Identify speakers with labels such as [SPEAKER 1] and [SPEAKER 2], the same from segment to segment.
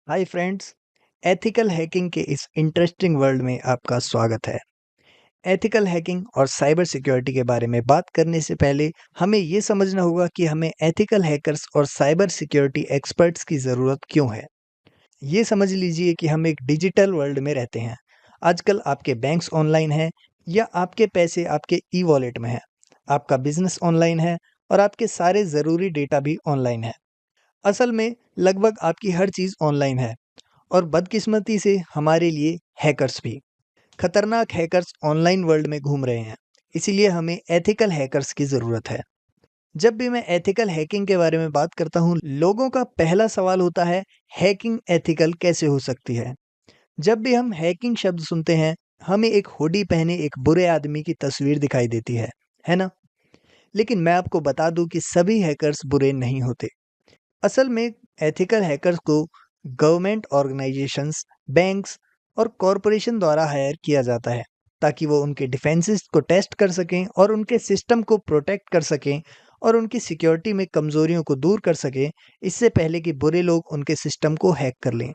[SPEAKER 1] Hi friends. Ethical hacking के इस interesting world में आपका स्वागत है। एथिकल हैकिंग और साइबर सिक्योरिटी के बारे में बात करने से पहले हमें ये समझना होगा कि हमें एथिकल हैकर्स और साइबर सिक्योरिटी एक्सपर्ट्स की ज़रूरत क्यों है। ये समझ लीजिए कि हम एक डिजिटल वर्ल्ड में रहते हैं। आजकल आपके बैंक्स ऑनलाइन हैं या आपके पैसे आपके ई वॉलेट में हैं। आपका बिजनेस ऑनलाइन है और आपके सारे ज़रूरी डेटा भी ऑनलाइन है। असल में लगभग आपकी हर चीज़ ऑनलाइन है। और बदकिस्मती से हमारे लिए हैकर्स भी। खतरनाक हैकर्स ऑनलाइन वर्ल्ड में घूम रहे हैं। इसीलिए हमें एथिकल हैकर्स की ज़रूरत है। जब भी मैं एथिकल हैकिंग के बारे में बात करता हूँ, लोगों का पहला सवाल होता है, हैकिंग एथिकल कैसे हो सकती है? जब भी हम हैकिंग शब्द सुनते हैं, हमें एक हुडी पहने एक बुरे आदमी की तस्वीर दिखाई देती है ना? लेकिन मैं आपको बता दूं कि सभी हैकर्स बुरे नहीं होते। असल में एथिकल हैकर्स को गवर्नमेंट ऑर्गेनाइजेशंस, बैंक्स और कॉरपोरेशन द्वारा हायर किया जाता है ताकि वो उनके डिफेंसेस को टेस्ट कर सकें और उनके सिस्टम को प्रोटेक्ट कर सकें और उनकी सिक्योरिटी में कमजोरियों को दूर कर सकें, इससे पहले कि बुरे लोग उनके सिस्टम को हैक कर लें।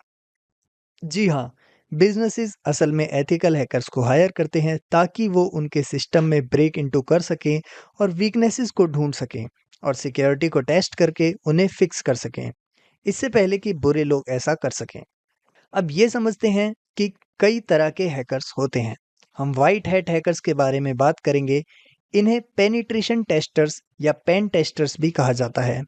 [SPEAKER 1] जी हाँ, बिजनेसेस असल में एथिकल हैकर्स को हायर करते हैं ताकि वो उनके सिस्टम में ब्रेक इनटू कर सकें और वीकनेसेस को ढूंढ सकें और सिक्योरिटी को टेस्ट करके उन्हें फिक्स कर सकें, इससे पहले कि बुरे लोग ऐसा कर सकें। अब ये समझते हैं कि कई तरह के हैकर्स होते हैं। हम वाइट हैट हैकर्स के बारे में बात करेंगे। इन्हें पेनिट्रेशन टेस्टर्स या पेन टेस्टर्स भी कहा जाता है।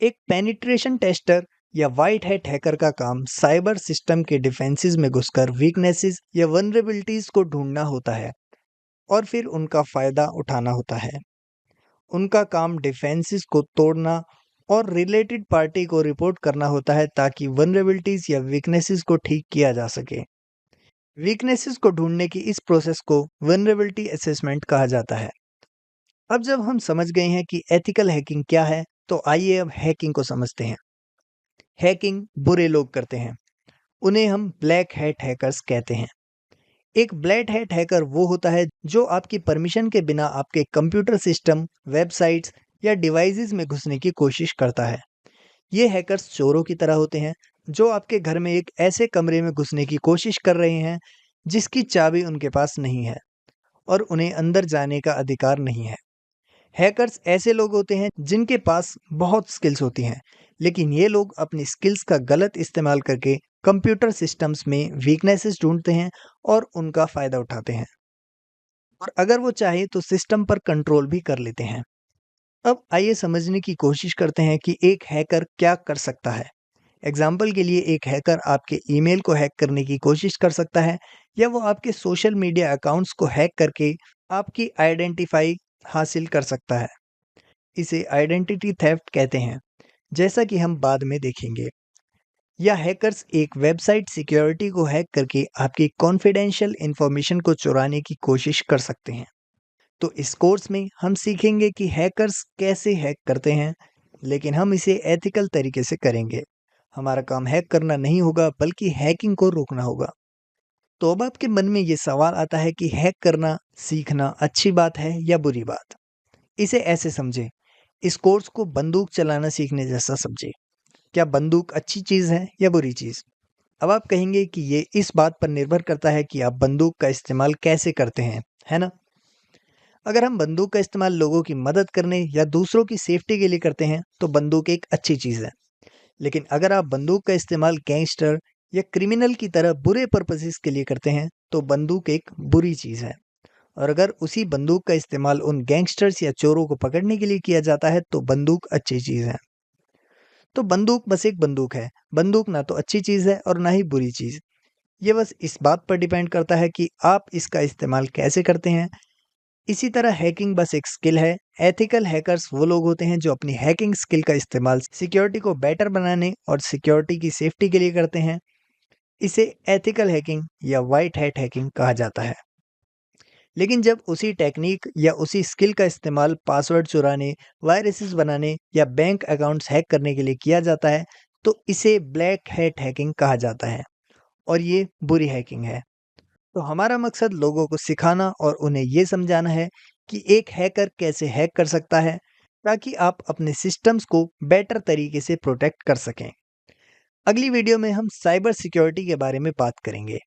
[SPEAKER 1] एक पेनिट्रेशन टेस्टर या वाइट हैट हैकर का काम साइबर सिस्टम के डिफेंसेस में घुसकर वीकनेसेस या वनरेबिलिटीज को ढूंढना होता है और फिर उनका फायदा उठाना होता है। उनका काम डिफेंसेस को तोड़ना और रिलेटेड पार्टी को रिपोर्ट करना होता है ताकि वनरेबिलिटीज या वीकनेसेस को ठीक किया जा सके। वीकनेसेस को ढूंढने की इस प्रोसेस को वनरेबिलिटी असेसमेंट कहा जाता है। अब जब हम समझ गए हैं कि एथिकल हैकिंग क्या है, तो आइए अब हैकिंग को समझते हैं। हैकिंग बुरे लोग करते हैं। उन्हें हम ब्लैक हैट हैकर्स कहते हैं। एक ब्लैक हैट हैकर वो होता है जो आपकी परमिशन के बिना आपके कंप्यूटर सिस्टम, वेबसाइट्स या डिवाइसेस में घुसने की कोशिश करता है। ये हैकर्स चोरों की तरह होते हैं जो आपके घर में एक ऐसे कमरे में घुसने की कोशिश कर रहे हैं जिसकी चाबी उनके पास नहीं है और उन्हें अंदर जाने का अधिकार नहीं है। हैकर्स ऐसे लोग होते हैं जिनके पास बहुत स्किल्स होती हैं, लेकिन ये लोग अपनी स्किल्स का गलत इस्तेमाल करके कंप्यूटर सिस्टम्स में वीकनेसेस ढूंढते हैं और उनका फ़ायदा उठाते हैं। और अगर वो चाहे तो सिस्टम पर कंट्रोल भी कर लेते हैं। अब आइए समझने की कोशिश करते हैं कि एक हैकर क्या कर सकता है। एग्जाम्पल के लिए एक हैकर आपके ईमेल को हैक करने की कोशिश कर सकता है या वो आपके सोशल मीडिया अकाउंट्स को हैक करके आपकी आइडेंटिफाई हासिल कर सकता है। इसे आइडेंटिटी थेफ्ट कहते हैं, जैसा कि हम बाद में देखेंगे। या हैकर्स एक वेबसाइट सिक्योरिटी को हैक करके आपकी कॉन्फिडेंशियल इंफॉर्मेशन को चुराने की कोशिश कर सकते हैं। तो इस कोर्स में हम सीखेंगे कि हैकर्स कैसे हैक करते हैं, लेकिन हम इसे एथिकल तरीके से करेंगे। हमारा काम हैक करना नहीं होगा बल्कि हैकिंग को रोकना होगा। तो अब आपके मन में ये सवाल आता है कि हैक करना सीखना अच्छी बात है या बुरी बात? इसे ऐसे समझें, इस कोर्स को बंदूक चलाना सीखने जैसा समझें। क्या बंदूक अच्छी चीज़ है या बुरी चीज़? अब आप कहेंगे कि ये इस बात पर निर्भर करता है कि आप बंदूक का इस्तेमाल कैसे करते हैं, है ना? अगर हम बंदूक का इस्तेमाल लोगों की मदद करने या दूसरों की सेफ्टी के लिए करते हैं, तो बंदूक एक अच्छी चीज़ है। लेकिन अगर आप बंदूक का इस्तेमाल गैंगस्टर या क्रिमिनल की तरह बुरे पर्पसेस के लिए करते हैं, तो बंदूक एक बुरी चीज़ है। और अगर उसी बंदूक का इस्तेमाल उन गैंगस्टर्स या चोरों को पकड़ने के लिए किया जाता है, तो बंदूक अच्छी चीज़ है। तो बंदूक बस एक बंदूक है। बंदूक ना तो अच्छी चीज़ है और ना ही बुरी चीज़। ये बस इस बात पर डिपेंड करता है कि आप इसका इस्तेमाल कैसे करते हैं। इसी तरह हैकिंग बस एक स्किल है। एथिकल हैकर्स वो लोग होते हैं जो अपनी हैकिंग स्किल का इस्तेमाल सिक्योरिटी को बेटर बनाने और सिक्योरिटी की सेफ्टी के लिए करते हैं। इसे एथिकल हैकिंग या व्हाइट हैट हैकिंग कहा जाता है। लेकिन जब उसी टेक्निक या उसी स्किल का इस्तेमाल पासवर्ड चुराने, वायरसेस बनाने या बैंक अकाउंट्स हैक करने के लिए किया जाता है, तो इसे ब्लैक हैट हैकिंग कहा जाता है और ये बुरी हैकिंग है। तो हमारा मकसद लोगों को सिखाना और उन्हें ये समझाना है कि एक हैकर कैसे हैक कर सकता है ताकि आप अपने सिस्टम्स को बेटर तरीके से प्रोटेक्ट कर सकें। अगली वीडियो में हम साइबर सिक्योरिटी के बारे में बात करेंगे।